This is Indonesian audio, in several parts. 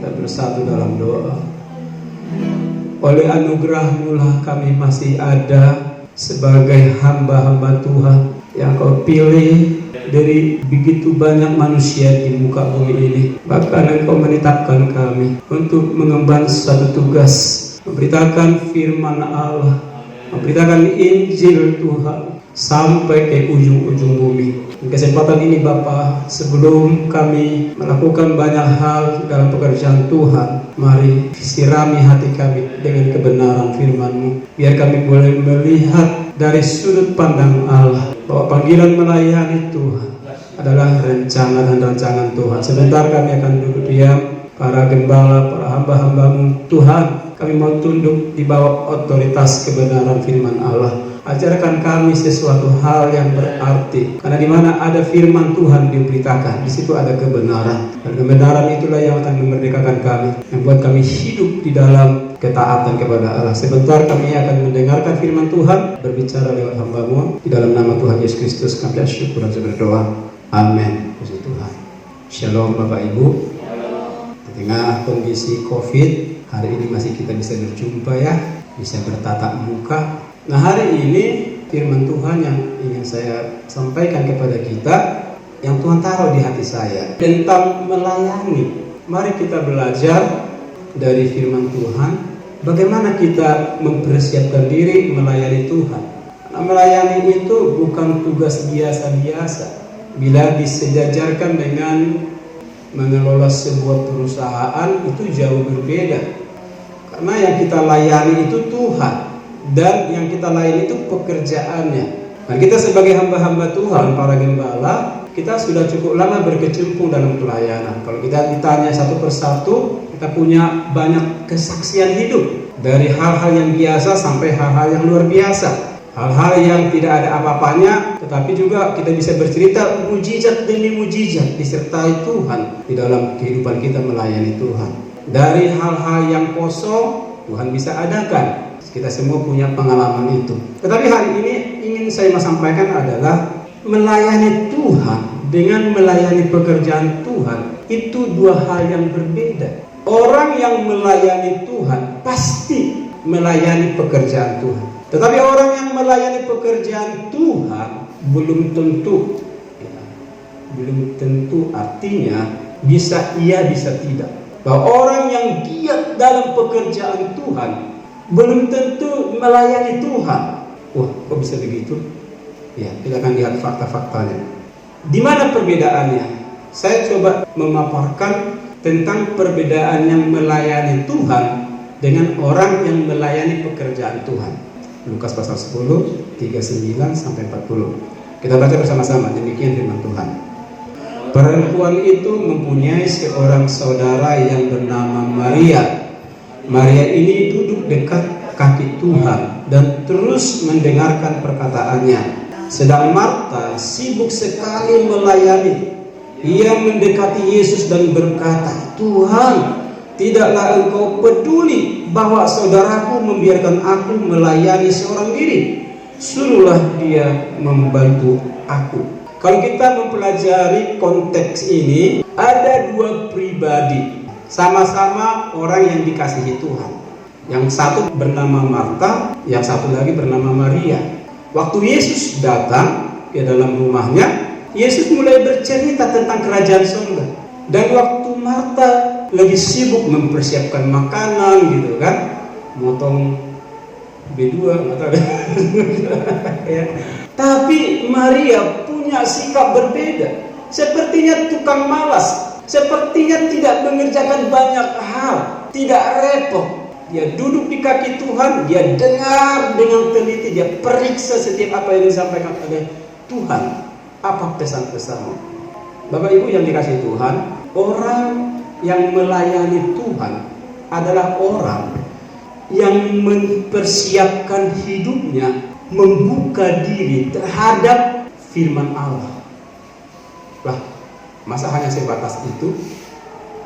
kita bersatu dalam doa. Oleh anugerah-Mu lah kami masih ada sebagai hamba-hamba Tuhan yang Kau pilih dari begitu banyak manusia di muka bumi ini. Bahkan Engkau menetapkan kami untuk mengemban satu tugas, memberitakan firman Allah, memberitakan Injil Tuhan sampai ke ujung-ujung bumi. Di kesempatan ini Bapa, sebelum kami melakukan banyak hal dalam pekerjaan Tuhan, mari sirami hati kami dengan kebenaran firman-Mu. Biar kami boleh melihat dari sudut pandang Allah bahwa panggilan melayani Tuhan adalah rencana dan rancangan Tuhan. Sebentar kami akan duduk diam. Para gembala, para hamba-hamba-Mu Tuhan, kami mau tunduk di bawah otoritas kebenaran firman Allah. Ajarkan kami sesuatu hal yang berarti, karena di mana ada firman Tuhan diberitakan, di situ ada kebenaran, dan kebenaran itulah yang akan memerdekakan kami, membuat kami hidup di dalam ketaatan kepada Allah. Sebentar kami akan mendengarkan firman Tuhan berbicara lewat hamba-Mu. Di dalam nama Tuhan Yesus Kristus kami bersyukur dan berdoa. Amin. Puji Tuhan. Shalom Bapak Ibu. Di tengah kondisi COVID, hari ini masih kita bisa berjumpa ya, bisa bertatap muka. Nah, hari ini firman Tuhan yang ingin saya sampaikan kepada kita, yang Tuhan taruh di hati saya tentang melayani. Mari kita belajar dari firman Tuhan, bagaimana kita mempersiapkan diri melayani Tuhan. Nah, melayani itu bukan tugas biasa-biasa bila disejajarkan dengan mengelola sebuah perusahaan, itu jauh berbeda. Karena yang kita layani itu Tuhan, dan yang kita layani itu pekerjaannya. Nah, kita sebagai hamba-hamba Tuhan, para gembala, kita sudah cukup lama berkecimpung dalam pelayanan. Kalau kita ditanya satu persatu, kita punya banyak kesaksian hidup, dari hal-hal yang biasa sampai hal-hal yang luar biasa. Hal-hal yang tidak ada apa-apanya, tetapi juga kita bisa bercerita mujizat demi mujizat disertai Tuhan di dalam kehidupan kita melayani Tuhan. Dari hal-hal yang kosong, Tuhan bisa adakan. Kita semua punya pengalaman itu. Tetapi hari ini ingin saya sampaikan adalah melayani Tuhan dengan melayani pekerjaan Tuhan itu dua hal yang berbeda. Orang yang melayani Tuhan pasti melayani pekerjaan Tuhan. Tetapi orang yang melayani pekerjaan Tuhan belum tentu, belum tentu artinya bisa iya bisa tidak. Bahwa orang yang giat dalam pekerjaan Tuhan belum tentu melayani Tuhan. Wah, kok bisa begitu? Ya, kita akan lihat fakta-faktanya. Di mana perbedaannya? Saya coba memaparkan tentang perbedaan yang melayani Tuhan dengan orang yang melayani pekerjaan Tuhan. Lukas pasal 10, 39 sampai 40. Kita baca bersama-sama, demikian firman Tuhan. Perempuan itu mempunyai seorang saudara yang bernama Maria. Maria ini duduk dekat kaki Tuhan dan terus mendengarkan perkataannya. Sedang Marta sibuk sekali melayani. Ia mendekati Yesus dan berkata, "Tuhan, tidaklah Engkau peduli bahwa saudaraku membiarkan aku melayani seorang diri? Suruhlah dia membantu aku." Kalau kita mempelajari konteks ini, ada dua pribadi, sama-sama orang yang dikasihi Tuhan. Yang satu bernama Marta, yang satu lagi bernama Maria. Waktu Yesus datang ke dalam rumahnya, Yesus mulai bercerita tentang kerajaan surga. Dan waktu Marta lagi sibuk mempersiapkan makanan gitu kan, motong B2 ya. Tapi Maria punya sikap berbeda. Sepertinya tukang malas, sepertinya tidak mengerjakan banyak hal, tidak repot. Dia duduk di kaki Tuhan, dia dengar dengan teliti, dia periksa setiap apa yang disampaikan oleh Tuhan. Apa pesan-pesannya? Bapak Ibu yang dikasihi Tuhan, orang yang melayani Tuhan adalah orang yang mempersiapkan hidupnya, membuka diri terhadap firman Allah. Lah, masa hanya sebatas itu?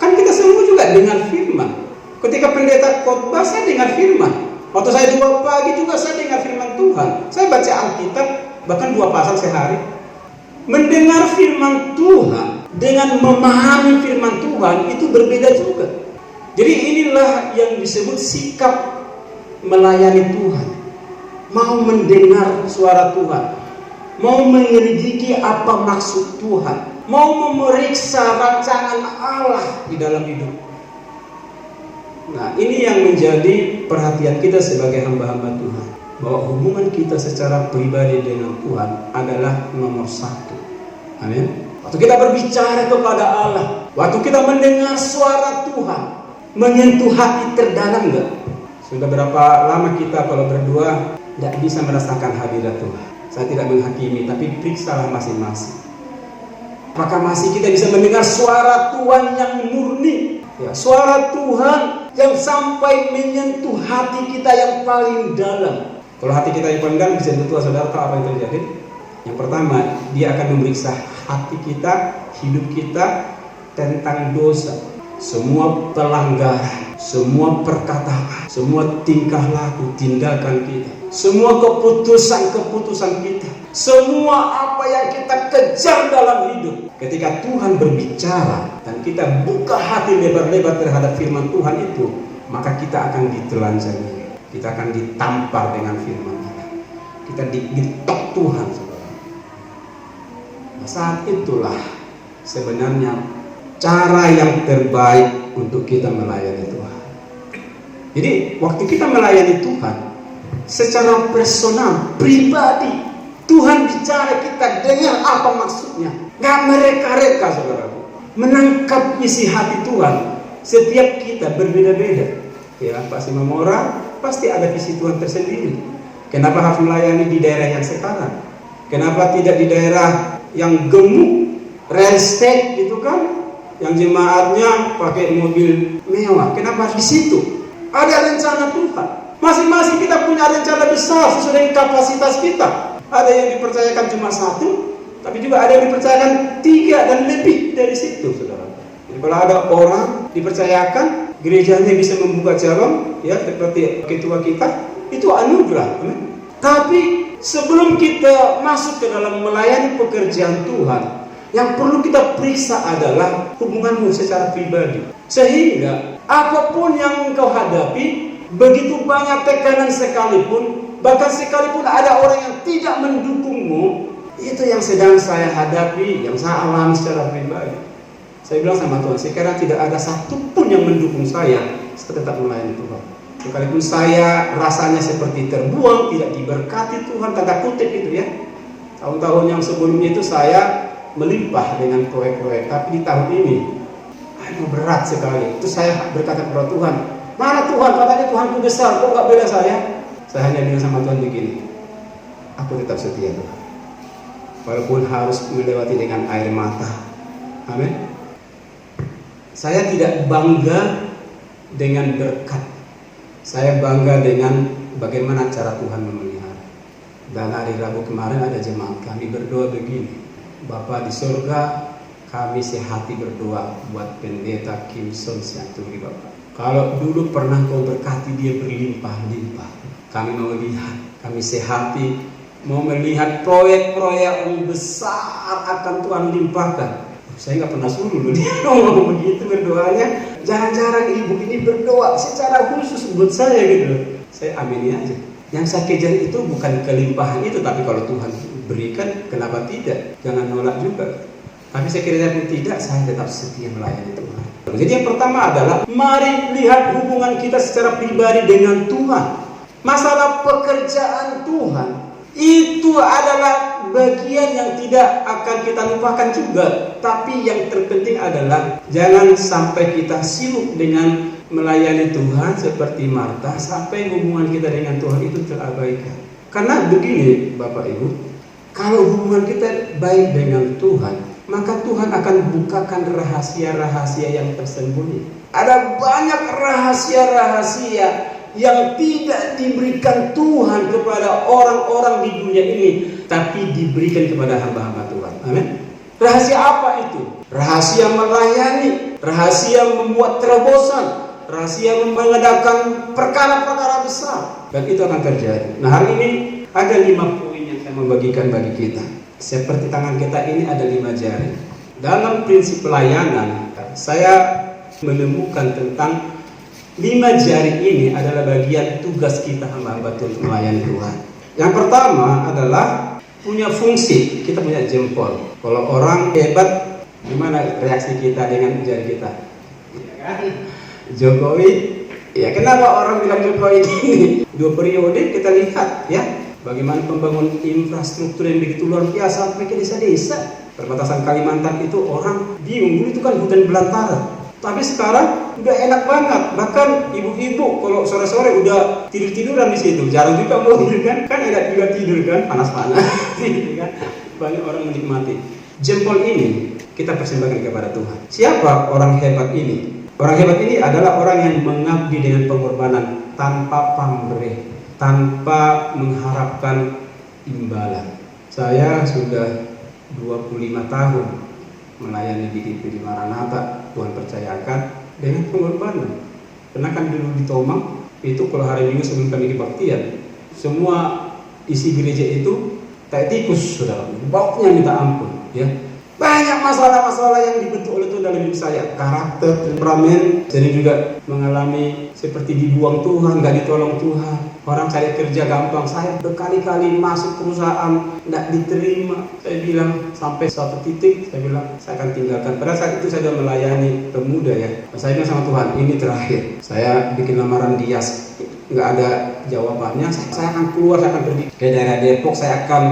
Kan kita semua juga dengar firman. Ketika pendeta khotbah, saya dengar firman. Waktu saya di pagi juga saya dengar firman Tuhan. Saya baca Alkitab bahkan 2 pasal sehari. Mendengar firman Tuhan dengan memahami firman Tuhan itu berbeda juga. Jadi inilah yang disebut sikap melayani Tuhan. Mau mendengar suara Tuhan, mau menyelidiki apa maksud Tuhan, mau memeriksa rancangan Allah di dalam hidup. Nah, ini yang menjadi perhatian kita sebagai hamba-hamba Tuhan, bahwa hubungan kita secara pribadi dengan Tuhan adalah nomor satu. Amin. Waktu kita berbicara kepada Allah, waktu kita mendengar suara Tuhan, menyentuh hati terdalam enggak? Sudah berapa lama kita kalau berdua tidak bisa merasakan hadirat Tuhan? Saya tidak menghakimi, tapi periksalah masing-masing. Apakah masih kita bisa mendengar suara Tuhan yang murni? Ya, suara Tuhan yang sampai menyentuh hati kita yang paling dalam. Kalau hati kita yang paling dalam bisa tentu saudara tahu apa yang terjadi. Yang pertama, dia akan memeriksa hati kita, hidup kita tentang dosa. Semua pelanggaran, semua perkataan, semua tingkah laku, tindakan kita, semua keputusan-keputusan kita, semua apa yang kita kejar dalam hidup. Ketika Tuhan berbicara dan kita buka hati lebar-lebar terhadap firman Tuhan itu, maka kita akan ditelanjangi, kita akan ditampar dengan firman Allah, kita digetok Tuhan, saudara. Nah, saat itulah sebenarnya cara yang terbaik untuk kita melayani Tuhan. Jadi waktu kita melayani Tuhan secara personal, pribadi, Tuhan bicara, kita dengar apa maksudnya. Gak mereka-reka, saudaraku. Menangkap isi hati Tuhan. Setiap kita berbeda-beda. Ya, Pak Simamora pasti ada visi Tuhan tersendiri. Kenapa harus melayani di daerah yang sekarang? Kenapa tidak di daerah yang gemuk, real estate gitu kan? Yang jemaatnya pakai mobil mewah. Kenapa di situ? Ada rencana Tuhan. Masing-masing kita punya rencana besar sesuai dengan kapasitas kita. Ada yang dipercayakan cuma satu, tapi juga ada yang dipercayakan 3 dan lebih dari situ, saudara. Jadi kalau ada orang dipercayakan gerejanya bisa membuka cabang, ya seperti ketua kita, itu anugerah. Tapi sebelum kita masuk ke dalam melayani pekerjaan Tuhan, yang perlu kita periksa adalah hubunganmu secara pribadi. Sehingga apapun yang engkau hadapi, begitu banyak tekanan sekalipun, bahkan sekalipun ada orang yang tidak mendukungmu, itu yang sedang saya hadapi, yang saya alami secara pribadi. Saya bilang sama Tuhan, sekarang tidak ada satupun yang mendukung saya tetap melayani Tuhan. Sekalipun saya rasanya seperti terbuang, tidak diberkati Tuhan, tanda kutip itu ya. Tahun-tahun yang sebelumnya itu saya melimpah dengan proyek-proyek, tapi di tahun ini aduh berat sekali. Itu saya berkata kepada Tuhan, mana Tuhan, katanya Tuhanku besar, kok gak bela saya? Saya hanya bilang sama Tuhan begini, aku tetap setia Tuhan, walaupun harus melewati dengan air mata. Amin. Saya tidak bangga dengan berkat, saya bangga dengan bagaimana cara Tuhan memelihara. Dan hari Rabu kemarin ada jemaat kami berdoa begini, Bapa di surga, kami sehati berdoa buat pendeta Kim Son Sianturi Bapak. Kalau dulu pernah kau berkati dia berlimpah-limpah, kami mau lihat, kami sehati mau melihat proyek-proyek yang besar akan Tuhan limpahkan. Saya nggak pernah suruh dulu dia ngomong begitu berdoanya. Jarang-jarang ibu ini berdoa secara khusus buat saya gitu. Saya amini aja. Yang saya kejar itu bukan kelimpahan itu, tapi kalau Tuhan berikan, kenapa tidak? Jangan nolak juga. Tapi sekiranya pun tidak, saya tetap setia melayani Tuhan. Jadi yang pertama adalah mari lihat hubungan kita secara pribadi dengan Tuhan. Masalah pekerjaan Tuhan itu adalah bagian yang tidak akan kita lupakan juga. Tapi yang terpenting adalah jangan sampai kita sibuk dengan melayani Tuhan seperti Marta sampai hubungan kita dengan Tuhan itu terabaikan. Karena begini Bapak Ibu, kalau hubungan kita baik dengan Tuhan, maka Tuhan akan bukakan rahasia-rahasia yang tersembunyi. Ada banyak rahasia-rahasia yang tidak diberikan Tuhan kepada orang-orang di dunia ini, tapi diberikan kepada hamba-hamba Tuhan. Amin. Rahasia apa itu? Rahasia melayani, rahasia membuat terobosan, rahasia mengadakan perkara-perkara besar, dan itu akan terjadi. Nah, hari ini ada 5 poin yang saya membagikan bagi kita. Seperti tangan kita ini ada 5 jari. Dalam prinsip pelayanan, saya menemukan tentang 5 jari ini adalah bagian tugas kita hamba-hamba Tuhan untuk melayani Tuhan. Yang pertama adalah punya fungsi, kita punya jempol. Kalau orang hebat, gimana reaksi kita dengan jari kita? Ya kan? Jokowi, ya kenapa orang bilang Jokowi ini? 2 periode kita lihat ya, bagaimana pembangunan infrastruktur yang begitu luar biasa sampai ke desa-desa. Perbatasan Kalimantan itu orang bingung, dulu itu kan hutan belantara. Tapi sekarang udah enak banget. Bahkan ibu-ibu kalau sore-sore udah tidur-tiduran di situ. Jarang juga mau tidur kan? Kan enak juga tidur kan? Panas-panas. Gitu kan? Banyak orang menikmati. Jempol ini kita persembahkan kepada Tuhan. Siapa orang hebat ini? Orang hebat ini adalah orang yang mengabdi dengan pengorbanan tanpa pamrih, tanpa mengharapkan imbalan. Saya sudah 25 tahun melayani di Maranatha. Tuhan percayakan dengan pengorbanan. Karena kan dulu di Tomang itu kalau hari Minggu sebelum kami kebaktian, semua isi gereja itu kayak tikus, saudara. Baunya minta ampun, ya. Banyak masalah-masalah yang dibentuk oleh Tuhan dalam hidup saya. Karakter, temperamen. Saya juga mengalami seperti dibuang Tuhan, gak ditolong Tuhan. Orang cari kerja gampang. Saya berkali-kali masuk perusahaan, gak diterima. Saya bilang sampai suatu titik, saya bilang saya akan tinggalkan. Pada saat itu saya sudah melayani pemuda ya. Saya bilang sama Tuhan, ini terakhir. Saya bikin lamaran di Yas, gak ada jawabannya. Saya akan keluar, saya akan pergi ke daerah Depok. Saya akan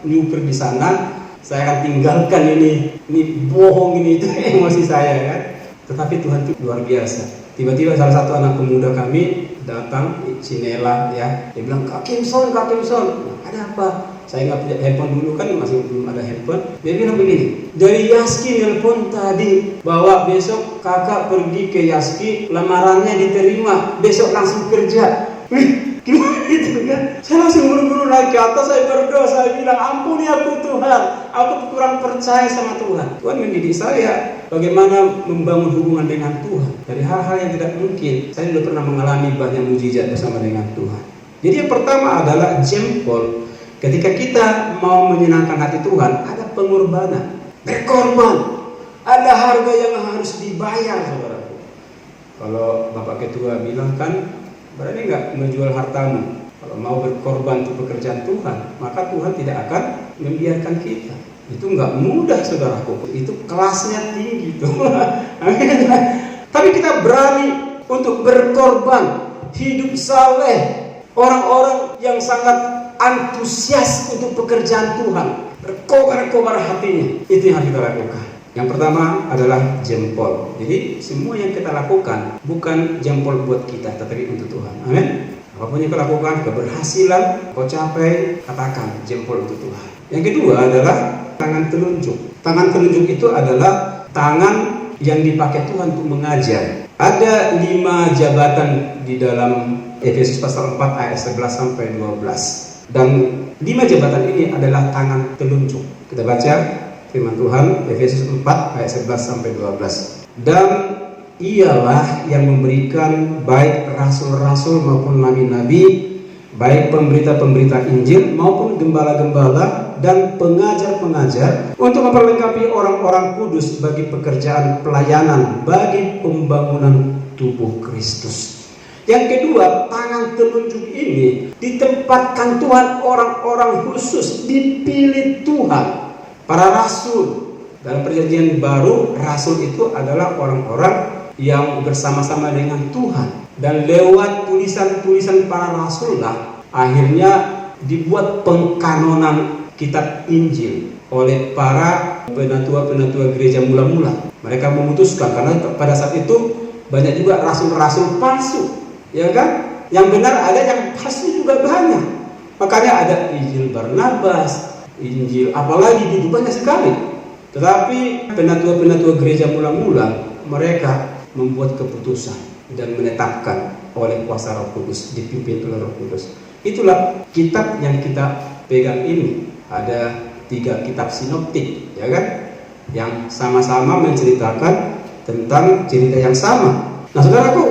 nyuper di sana. Saya akan tinggalkan ini bohong ini, itu emosi saya kan. Tetapi Tuhan itu luar biasa. Tiba-tiba salah satu anak pemuda kami datang, Cinela ya, dia bilang, Kak Kimson, ada apa? Saya nggak punya handphone dulu kan, masih belum ada handphone. Dia bilang begini, dari Yaski nelpon tadi bahwa besok kakak pergi ke Yaski, lamarannya diterima, besok langsung kerja. Wih, gimana itu kan? Saya langsung buru-buru naik ke atas, saya berdoa, saya bilang, ampuni aku Tuhan, aku kurang percaya sama Tuhan. Tuhan mendidik saya bagaimana membangun hubungan dengan Tuhan. Dari hal-hal yang tidak mungkin, saya sudah pernah mengalami banyak mujizat bersama dengan Tuhan. Jadi yang pertama adalah jempol. Ketika kita mau menyenangkan hati Tuhan, ada pengorbanan, berkorban, ada harga yang harus dibayar, saudaraku. Kalau Bapak Ketua bilang kan, berani nggak menjual hartamu? Kalau mau berkorban untuk pekerjaan Tuhan, maka Tuhan tidak akan membiarkan kita. Itu nggak mudah, saudaraku. Itu kelasnya tinggi tuh. Tapi kita berani untuk berkorban, hidup saleh, orang-orang yang sangat antusias untuk pekerjaan Tuhan, berkobar-kobar hatinya. Itu yang harus kita lakukan. Yang pertama adalah jempol. Jadi semua yang kita lakukan bukan jempol buat kita, tetapi untuk Tuhan. Amin. Apapun yang kita lakukan, keberhasilan kau capai, katakan jempol untuk Tuhan. Yang kedua adalah tangan telunjuk. Tangan telunjuk itu adalah tangan yang dipakai Tuhan untuk mengajar. Ada 5 jabatan di dalam Efesus pasal 4 ayat 11 sampai 12. Dan 5 jabatan ini adalah tangan telunjuk. Kita baca firman Tuhan Efesus 4 ayat 11 sampai 12. Dan ialah yang memberikan baik rasul-rasul maupun nabi-nabi, baik pemberita-pemberita Injil maupun gembala-gembala dan pengajar-pengajar untuk memperlengkapi orang-orang kudus bagi pekerjaan pelayanan bagi pembangunan tubuh Kristus. Yang kedua, tangan telunjuk ini ditempatkan Tuhan orang-orang khusus, dipilih Tuhan. Para rasul. Dalam perjanjian baru, rasul itu adalah orang-orang yang bersama-sama dengan Tuhan. Dan lewat tulisan-tulisan para rasul lah, akhirnya dibuat pengkanonan kitab Injil oleh para penatua-penatua gereja mula-mula. Mereka memutuskan, karena pada saat itu banyak juga rasul-rasul palsu. Ya kan? Yang benar ada, yang palsu juga banyak. Makanya ada Injil Barnabas, Injil apalagi itu banyak sekali. Tetapi penatua-penatua gereja mula-mula, mereka membuat keputusan dan menetapkan oleh kuasa Roh Kudus, dipimpin oleh Roh Kudus. Itulah kitab yang kita pegang ini. Ada 3 kitab sinoptik, ya kan? Yang sama-sama menceritakan tentang cerita yang sama. Nah, saudaraku,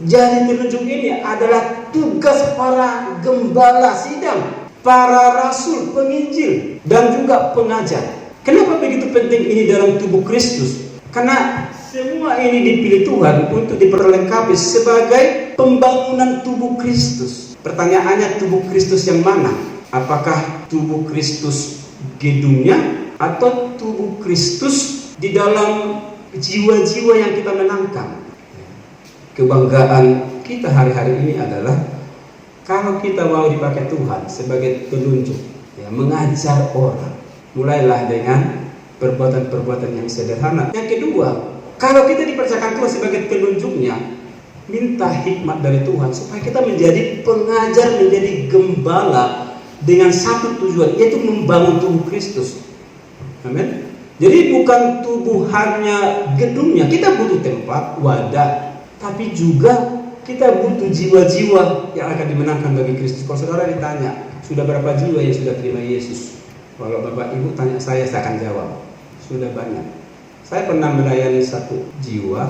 jari telunjuk ini adalah tugas para gembala sidang, para rasul, penginjil, dan juga pengajar. Kenapa begitu penting ini dalam tubuh Kristus? Karena Semua ini dipilih Tuhan untuk diperlengkapi sebagai pembangunan tubuh Kristus. Pertanyaannya, tubuh Kristus yang mana? Apakah tubuh Kristus gedungnya atau tubuh Kristus di dalam jiwa-jiwa yang kita menangkan? Kebanggaan kita hari-hari ini adalah kalau kita mau dipakai Tuhan sebagai penunjuk, ya, mengajar orang, mulailah dengan perbuatan-perbuatan yang sederhana. Yang kedua, kalau kita dipercayakan Tuhan sebagai penunjuknya, minta hikmat dari Tuhan supaya kita menjadi pengajar, menjadi gembala dengan satu tujuan, yaitu membangun tubuh Kristus. Amin. Jadi bukan tubuh hanya gedungnya, kita butuh tempat, wadah, tapi juga kita butuh jiwa-jiwa yang akan dimenangkan bagi Kristus. Kalau saudara ditanya, sudah berapa jiwa yang sudah terima Yesus? Kalau Bapak Ibu tanya saya akan jawab, sudah banyak. Saya pernah melayani satu jiwa,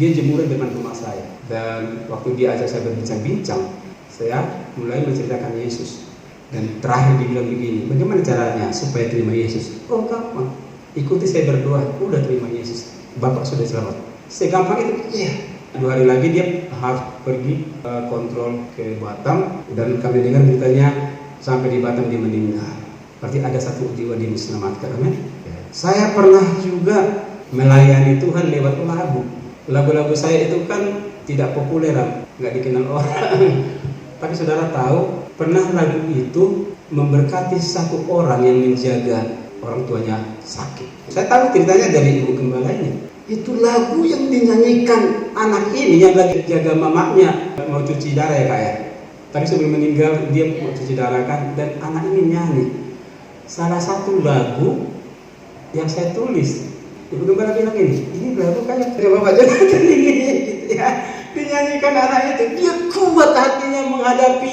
dia jemuran depan rumah saya. Dan waktu dia ajak saya berbincang-bincang, saya mulai menceritakan Yesus. Dan terakhir dia bilang begini, bagaimana caranya supaya terima Yesus? Oh gampang, ikuti saya berdoa, udah terima Yesus, Bapak sudah selamat. Segampang itu, iya. 2 hari lagi dia harus pergi kontrol ke Batam, dan kami dengar beritanya sampai di Batam dia meninggal. Berarti ada satu jiwa dia diselamatkan. Amin. Saya pernah juga melayani Tuhan lewat lagu. Lagu-lagu saya itu kan tidak populer, nggak dikenal orang. Tapi saudara tahu, pernah lagu itu memberkati satu orang yang menjaga orang tuanya sakit. Saya tahu ceritanya dari ibu gembala ini. Itu lagu yang dinyanyikan anak ini yang lagi jaga mamanya mau cuci darah, ya Kak ya. Tapi sebelum meninggal dia mau cuci darah kan, dan anak ini nyanyi salah satu lagu yang saya tulis. Ibu gembala bilang ini lagu kayak dari Bapak Jonathan ini gitu ya. Dinyanyikan anak itu, dia kuat hatinya menghadapi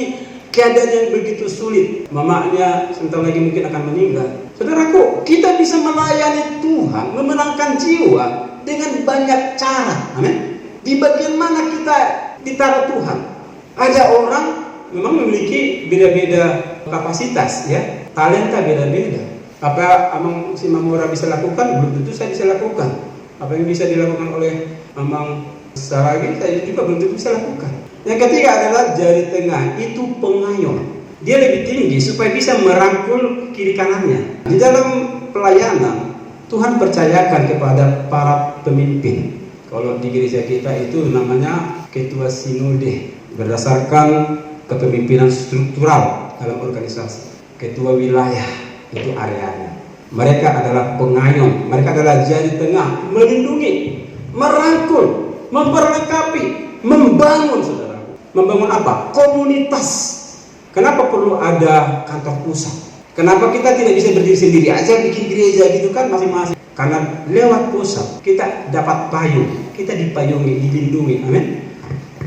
keadaan yang begitu sulit. Mamanya sebentar lagi mungkin akan meninggal. Saudaraku, kita bisa melayani Tuhan, memenangkan jiwa dengan banyak cara. Amin. Di bagian mana kita ditaruh Tuhan? Ada orang memang memiliki beda-beda kapasitas, ya, talenta beda-beda. Apa Amang si Mamora bisa lakukan, belum tentu saya bisa lakukan. Apa yang bisa dilakukan oleh Amang Saragi, saya juga belum tentu bisa lakukan. Yang ketiga adalah jari tengah, itu pengayom. Dia lebih tinggi supaya bisa merangkul kiri kanannya. Di dalam pelayanan, Tuhan percayakan kepada para pemimpin. Kalau di gereja kita itu namanya ketua sinode, berdasarkan kepemimpinan struktural dalam organisasi. Ketua wilayah itu areanya. Mereka adalah pengayom, mereka adalah jari tengah, melindungi, merangkul, memperlengkapi, membangun, saudara. Membangun apa? Komunitas. Kenapa perlu ada kantor pusat? Kenapa kita tidak bisa berdiri sendiri aja bikin gereja gitu kan masing-masing? Karena lewat pusat kita dapat payung, kita dipayungi, dilindungi. Amin.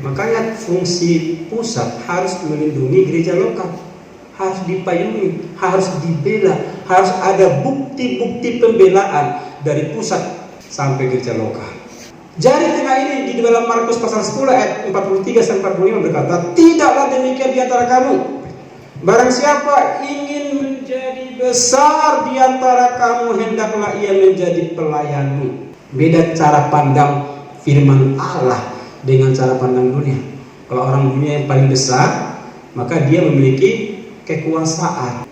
Makanya fungsi pusat harus melindungi gereja lokal, harus dipayungi, harus dibela, harus ada bukti-bukti pembelaan dari pusat sampai gereja lokal. Jari tengah ini di dalam Markus pasal 10 ayat 43-45 berkata, tidaklah demikian di antara kamu. Barang siapa ingin menjadi besar di antara kamu, hendaklah ia menjadi pelayanmu. Beda cara pandang firman Allah dengan cara pandang dunia. Kalau orang dunia yang paling besar, maka dia memiliki kekuasaan.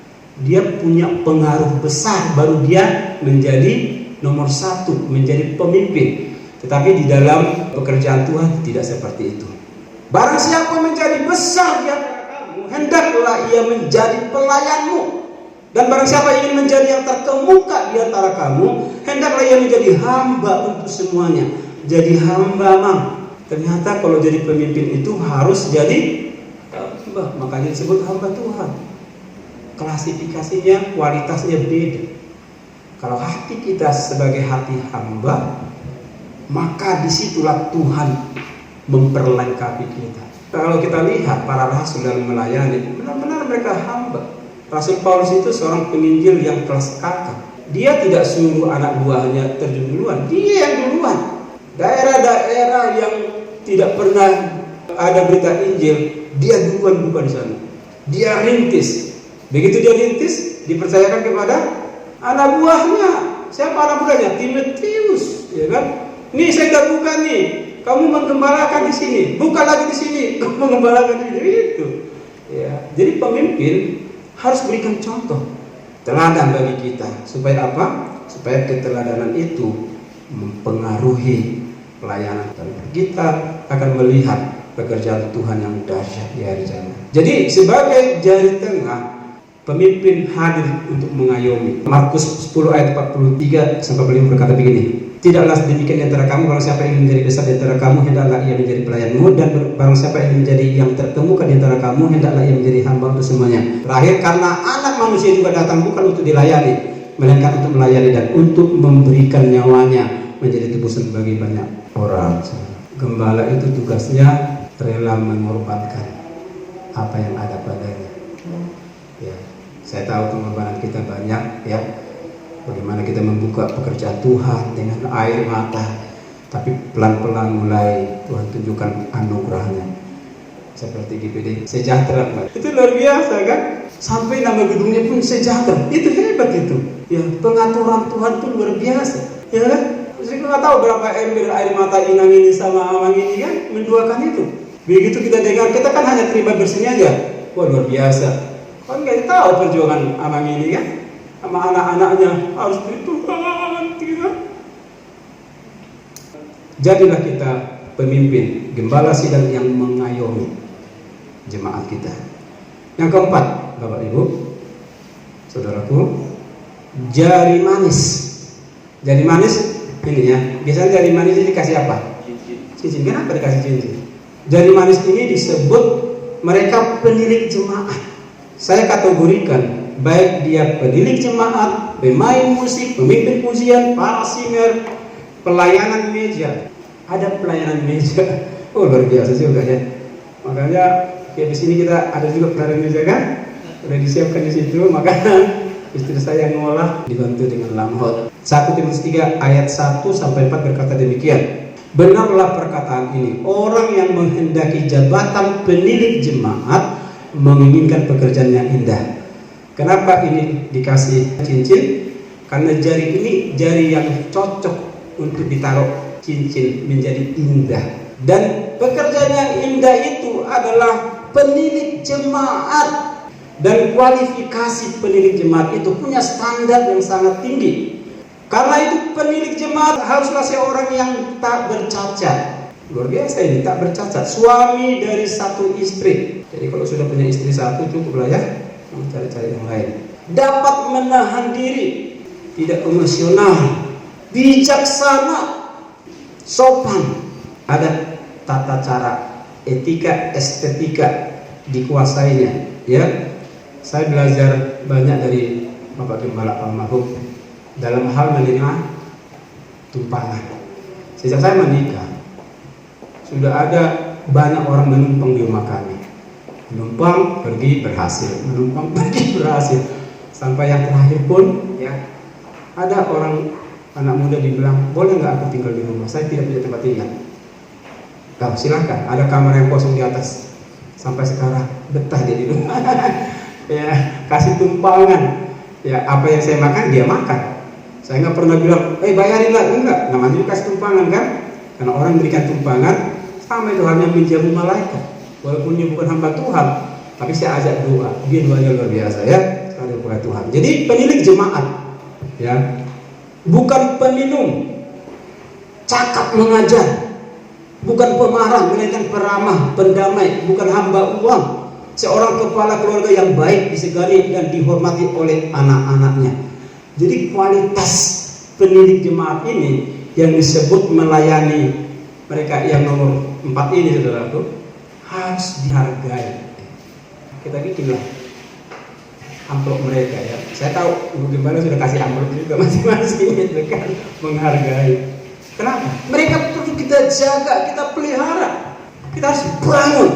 Dia punya pengaruh besar, baru dia menjadi nomor 1, menjadi pemimpin. Tetapi di dalam pekerjaan Tuhan tidak seperti itu. Barang siapa menjadi besar di antara kamu, hendaklah ia menjadi pelayanmu. Dan barang siapa ingin menjadi yang terkemuka di antara kamu, hendaklah ia menjadi hamba untuk semuanya. Jadi hamba, Mang. Ternyata kalau jadi pemimpin itu harus jadi hamba. Makanya disebut hamba Tuhan. Klasifikasinya, kualitasnya beda. Kalau hati kita sebagai hati hamba, maka disitulah Tuhan memperlengkapi kita. Kalau kita lihat para rasul dalam melayani, benar-benar mereka hamba. Rasul Paulus itu seorang penginjil yang kelas kakap. Dia tidak suruh anak buahnya terjun duluan, dia yang duluan. Daerah-daerah yang tidak pernah ada berita Injil, dia duluan buka di sana. Dia rintis. Begitu dia rintis, dipercayakan kepada anak buahnya. Siapa anak buahnya? Timotius, ya kan? Nih saya udah buka nih, kamu menggembalakan di sini, buka lagi di sini, kamu menggembalakan di sini, itu. Ya, jadi pemimpin harus berikan contoh, teladan bagi kita, supaya apa? Supaya keteladanan itu mempengaruhi pelayanan kita akan melihat pekerjaan Tuhan yang dahsyat di hari zaman. Jadi sebagai jari tengah, pemimpin hadir untuk mengayomi. Markus 10 ayat 43 sampai beliau berkata begini, tidaklah demikian di antara kamu, barang siapa yang menjadi besar di antara kamu, hendaklah ia menjadi pelayanmu, dan barang siapa yang menjadi yang terkemuka di antara kamu, hendaklah ia menjadi hamba untuk semuanya. Terakhir, karena anak manusia juga datang bukan untuk dilayani, melainkan untuk melayani dan untuk memberikan nyawanya menjadi tebusan bagi banyak orang. Gembala itu tugasnya rela mengorbankan apa yang ada padanya. Ya, saya tahu pengorbanan kita banyak, ya. Bagaimana kita membuka pekerjaan Tuhan dengan air mata, tapi pelan-pelan mulai Tuhan tunjukkan anugerahnya. Seperti GPD Sejahtera, itu luar biasa kan? Sampai nama gedungnya pun sejahtera, itu hebat itu. Ya, pengaturan Tuhan itu luar biasa, ya kan? Saya nggak tahu berapa ember air mata Inang ini sama Amang ini kan menduakan itu. Begitu kita dengar, kita kan hanya terima bersihnya aja. Wah, luar biasa. Kan nggak tahu perjuangan Amang ini kan, sama anak-anaknya harus Tuhan kita. Jadilah kita pemimpin, gembala sidang yang mengayomi jemaat kita. Yang keempat, Bapak Ibu, saudaraku, jari manis. Jari manis ini ya, biasanya jari manis ini dikasih apa? Cincin. Kenapa dikasih cincin? Jari manis ini disebut mereka penilik jemaat. Saya kategorikan, baik dia penilik jemaat, pemain musik, pemimpin pujian, para singer, pelayanan meja. Ada pelayanan meja. Oh, luar biasa juga ya. Makanya ya di sini kita ada juga pelayanan meja kan? Sudah disiapkan di situ, makanya istri saya ngolah dibantu dengan lamhot. 1 Timotius 3 ayat 1 sampai 4 berkata demikian. Benarlah perkataan ini, orang yang menghendaki jabatan penilik jemaat menginginkan pekerjaan yang indah. Kenapa ini dikasih cincin? Karena jari ini jari yang cocok untuk ditaruh cincin, menjadi indah. Dan pekerjaan yang indah itu adalah penilik jemaat. Dan kualifikasi penilik jemaat itu punya standar yang sangat tinggi. Karena itu penilik jemaat haruslah seorang yang tak bercacat. Luar biasa ini, tak bercacat. Suami dari satu istri. Jadi kalau sudah punya istri satu cukup lah ya, cari-cari yang lain. Dapat menahan diri, tidak emosional, bijaksana, sopan. Ada tata cara, etika, estetika dikuasainya. Ya, saya belajar banyak dari Bapak Gembala almarhum dalam hal menerima tumpangan. Sejak saya menikah, sudah ada banyak orang menumpang di rumah kami. Menumpang pergi berhasil, menumpang pergi berhasil. Sampai yang terakhir pun, ya, ada orang anak muda dibilang, boleh nggak aku tinggal di rumah? Saya tidak punya tempat tinggal. Kau silakan, ada kamar yang kosong di atas. Sampai sekarang betah dia di rumah. Ya, kasih tumpangan. Ya, apa yang saya makan dia makan. Saya nggak pernah bilang, bayarin lah, enggak. Namanya juga kasih tumpangan kan? Karena orang berikan tumpangan, sama itu halnya menjamu malaikat. Walaupun dia bukan hamba Tuhan, tapi saya ajak doa. Dia doanya luar biasa ya, sekali kepada Tuhan. Jadi penilik jemaat, ya, bukan peminum, cakap mengajar, bukan pemarah, melainkan peramah, pendamai, bukan hamba uang. Seorang kepala keluarga yang baik, disegani dan dihormati oleh anak-anaknya. Jadi kualitas penilik jemaat ini yang disebut melayani mereka yang nomor 4 ini, saudaraku, harus dihargai. Kita bikinlah amplop mereka ya. Saya tahu Ibu Gembala sudah kasih amplop juga masing-masing itu kan, menghargai. Kenapa? Mereka perlu kita jaga, kita pelihara. Kita harus bangun.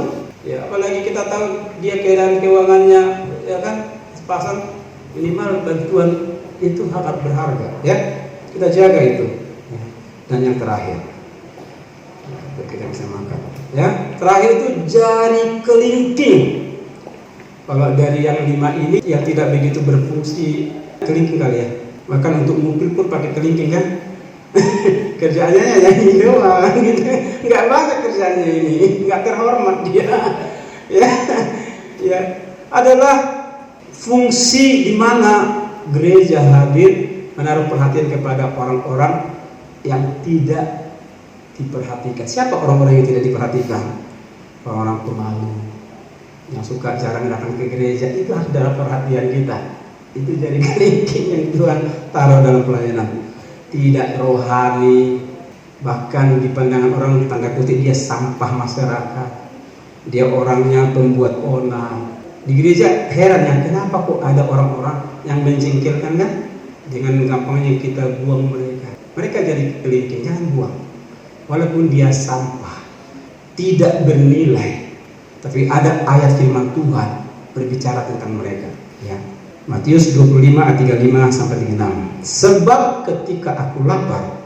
Ya, apalagi kita tahu dia keadaan keuangannya, ya kan, sepasang, minimal bantuan itu sangat berharga, ya. Kita jaga itu. Dan yang terakhir, kita bisa makan. Ya, terakhir itu jari kelingking. Kalau dari yang 5 ini ya tidak begitu berfungsi kelingking kali ya. Bahkan untuk mobil pun pakai kelingking kan. Kerjaannya ya nyanyi doang gitu. Nggak banyak kerjanya ini, nggak terhormat dia. Ya, ya adalah fungsi di mana gereja hadir menaruh perhatian kepada orang-orang yang tidak diperhatikan. Siapa orang-orang yang tidak diperhatikan? Orang-orang pemalu, yang suka jarang datang ke gereja. Itu adalah perhatian kita. Itu jadi kelingking yang Tuhan taruh dalam pelayanan. Tidak rohani, bahkan di pandangan orang tanda kutip dia sampah masyarakat. Dia orangnya pembuat onar. Di gereja heran ya, kenapa kok ada orang-orang yang menjengkelkan kan? Dengan gampangnya kita buang mereka. Mereka jadi kelingking, jangan buang. Walaupun dia sampah, tidak bernilai, tapi ada ayat firman Tuhan berbicara tentang mereka. Ya. Matius 25 ayat 35 sampai 36. Sebab ketika aku lapar,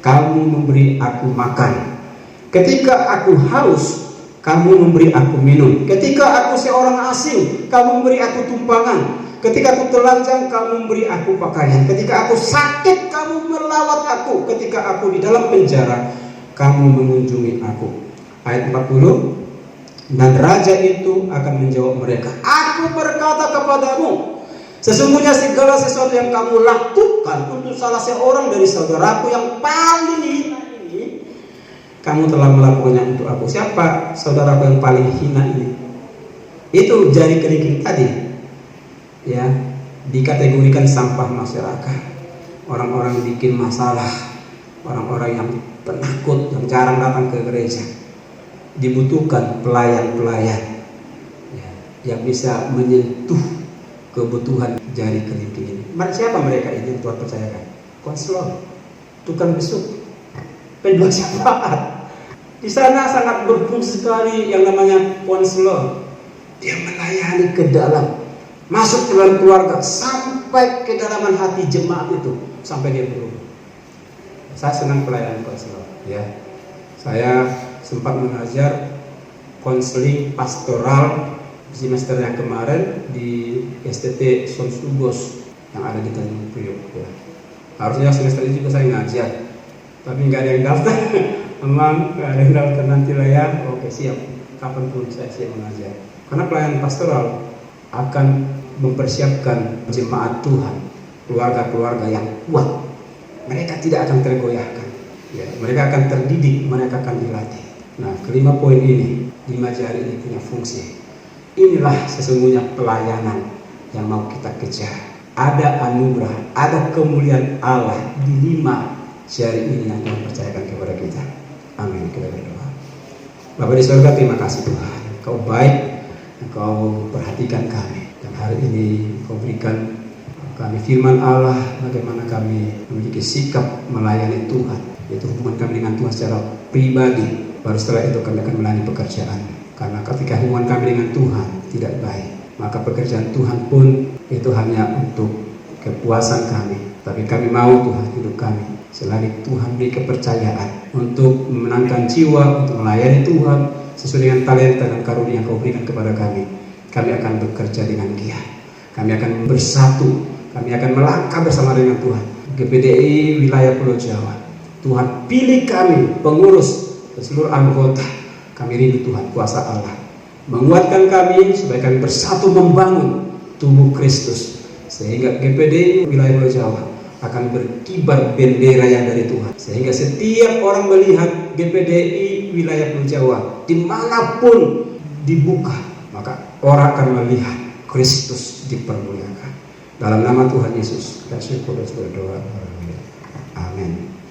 kamu memberi aku makan. Ketika aku haus, kamu memberi aku minum. Ketika aku seorang asing, kamu memberi aku tumpangan. Ketika aku telanjang, kamu memberi aku pakaian. Ketika aku sakit, kamu melawat aku. Ketika aku di dalam penjara, kamu mengunjungi aku. Ayat 40. Dan raja itu akan menjawab mereka, aku berkata kepadamu, sesungguhnya segala sesuatu yang kamu lakukan untuk salah seorang dari saudaraku yang paling hina ini, kamu telah melakukannya untuk aku. Siapa saudaraku yang paling hina ini? Itu jari kelingking tadi. Ya, dikategorikan sampah masyarakat. Orang-orang yang bikin masalah, orang-orang yang penakut, yang jarang datang ke gereja. Dibutuhkan pelayan-pelayan ya, yang bisa menyentuh kebutuhan jari kelingking ini. Siapa mereka ini yang Tuhan percayakan? Konselor, tukang besuk, penjual syafaat. Di sana sangat berfungsi sekali yang namanya konselor. Dia melayani ke dalam, masuk ke dalam keluarga, sampai ke kedalaman hati jemaat itu, sampai dia berubah. Saya senang pelayanan konselor. Ya, saya sempat mengajar konseling pastoral semester yang kemarin di STT Sonsubos yang ada di Tanjung Priok. Ya. Harusnya semester ini juga saya ngajar, tapi nggak ada yang daftar. Memang nggak ada yang daftar, nanti lah ya. Oke, siap, kapanpun saya siap mengajar. Karena pelayanan pastoral akan mempersiapkan jemaat Tuhan, keluarga-keluarga yang kuat. Mereka tidak akan tergoyahkan. Ya, mereka akan terdidik, mereka akan dilatih. Nah, kelima poin ini, 5 jari ini punya fungsi. Inilah sesungguhnya pelayanan yang mau kita kejar. Ada anugerah, ada kemuliaan Allah di 5 jari ini yang Tuhan percayakan kepada kita. Amin. Kita berdoa. Bapa di surga, terima kasih Tuhan. Engkau baik, Engkau perhatikan kami. Dan hari ini Engkau berikan kami firman Allah, bagaimana kami memiliki sikap melayani Tuhan, yaitu hubungan kami dengan Tuhan secara pribadi. Baru setelah itu kami akan melayani pekerjaan. Karena ketika hubungan kami dengan Tuhan tidak baik, maka pekerjaan Tuhan pun itu hanya untuk kepuasan kami. Tapi kami mau Tuhan hidup kami selagi Tuhan beri kepercayaan untuk memenangkan jiwa, untuk melayani Tuhan sesuai dengan talenta dan karunia yang Kau berikan kepada kami. Kami akan bekerja dengan giat. Kami akan bersatu. Kami akan melangkah bersama dengan Tuhan. GPDI wilayah Pulau Jawa. Tuhan pilih kami pengurus dan seluruh anggota. Kami rindu Tuhan, kuasa Allah menguatkan kami supaya kami bersatu membangun tubuh Kristus, sehingga GPDI wilayah Pulau Jawa akan berkibar bendera yang dari Tuhan, sehingga setiap orang melihat GPDI wilayah Pulau Jawa dimanapun dibuka, maka orang akan melihat Kristus dipermuliakan. Dalam nama Tuhan Yesus kita syukur dan berdoa. Amin.